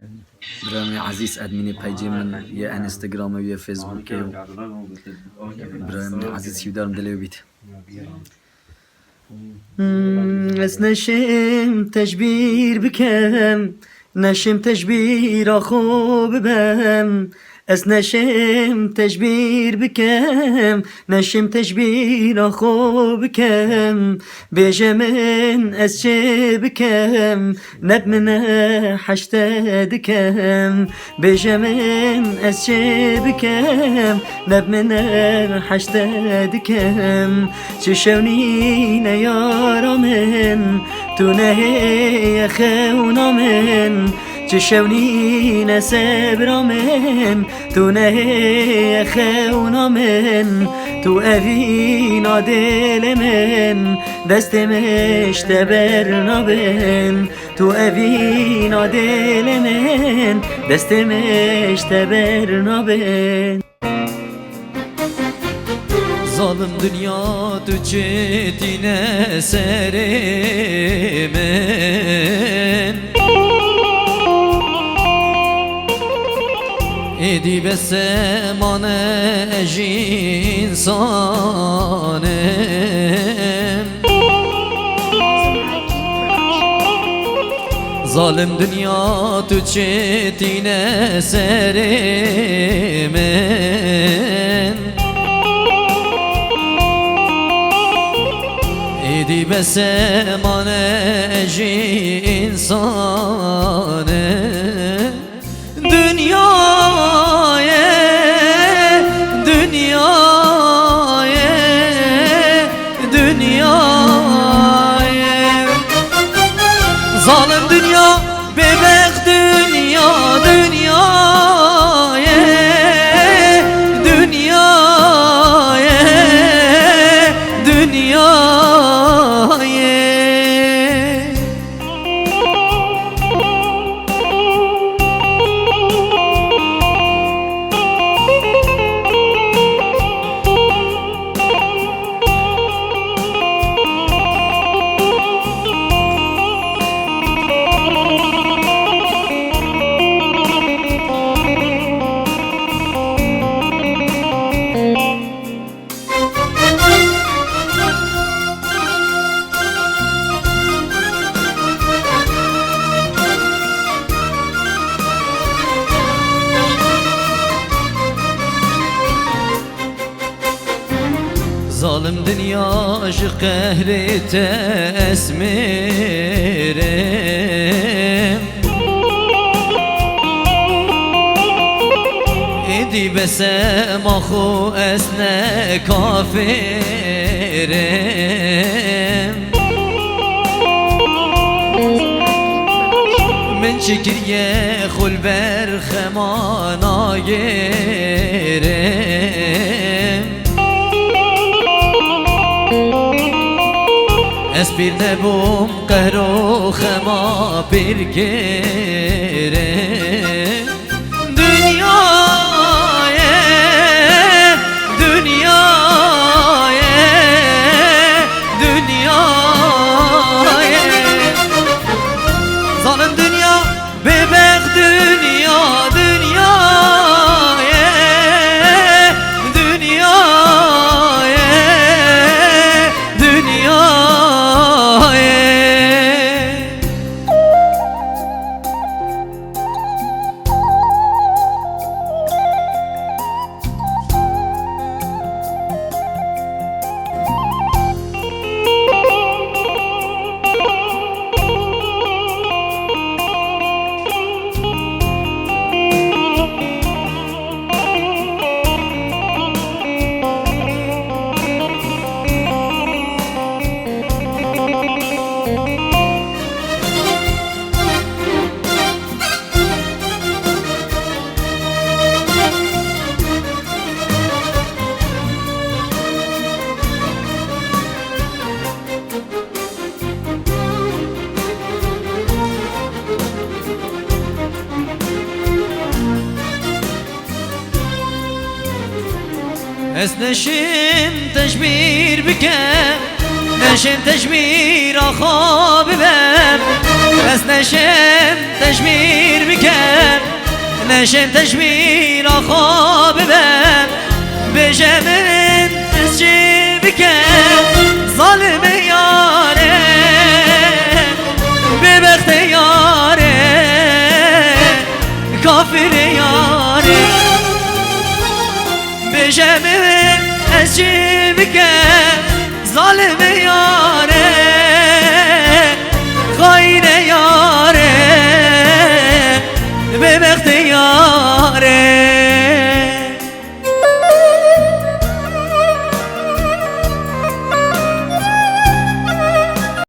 برامي عزيز ادميني بايجي من يا انستغرام ويا فيسبوك برامي عزيز شيودارم دليو بيت از نشم تجبیر بکم نشم تجبیر خوب بم از نشم تجبیر بکم نشم تجبیر خوب بکم بیجمن از چه بکم نب من حشت دکم بیجمن از چه بکم نب من حشت دکم چشونی نیارمن تو نه خونامن چشونی نسبرامن تو نه خونامن تو اوینا دل من دست مشتبر نابن تو اوینا دل من دست مشتبر نابن Zalim dünya tüçetine seremen Edi besemane insanem Zalim dünya tüçetine seremen Edi besemane insane Dünyaya, dünyaya, dünyaya Zalim dünya, bebek dünya, dünyaya Dünyaya, dünyaya Zalim dünya şu qehri tesmirim Edi besem ahu esne kafirim Min şikriye khulber khemana yerim Es bir nebum qehro khema bir kere Dünyaya, dünyaya, dünyaya Zalim dünya, bebek dünya, dünyaya Dünyaya, dünyaya Ez neşim teşbir bikem نشم تشمیر خواب بم بس نشم تشمیر بکم نشم تشمیر خواب بم بجمن از چی بکم ظالم یاره ببخت یاره کافر یاره بجمن از چی بکم ظالم یاره